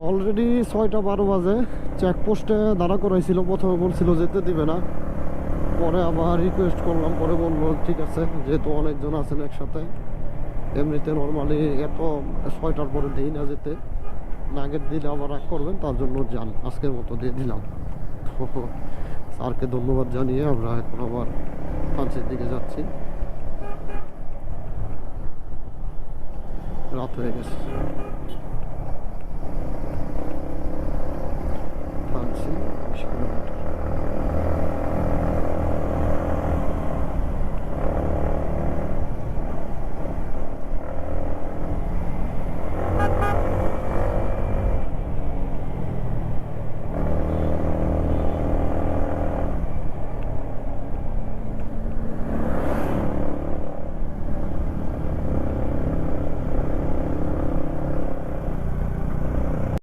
Already 6টা 12 বাজে। চেকপোস্টে দাঁড়া করাইছিল, প্রথমে বলছিল যেতে দিবে না, পরে আবার রিকোয়েস্ট করলাম, পরে বললো ঠিক আছে, যেহেতু অনেকজন আছেন একসাথে, এমনিতে নর্মালি এত 6টার পরে দিই না যেতে, নাগের দিলে আবার রাগ করবেন, তার জন্য যান, আজকের মতো দিয়ে দিলাম। তো স্যারকে ধন্যবাদ জানিয়ে আমরা এখন আবার ফ্রান্সের দিকে যাচ্ছি। রাত হয়ে গেছে।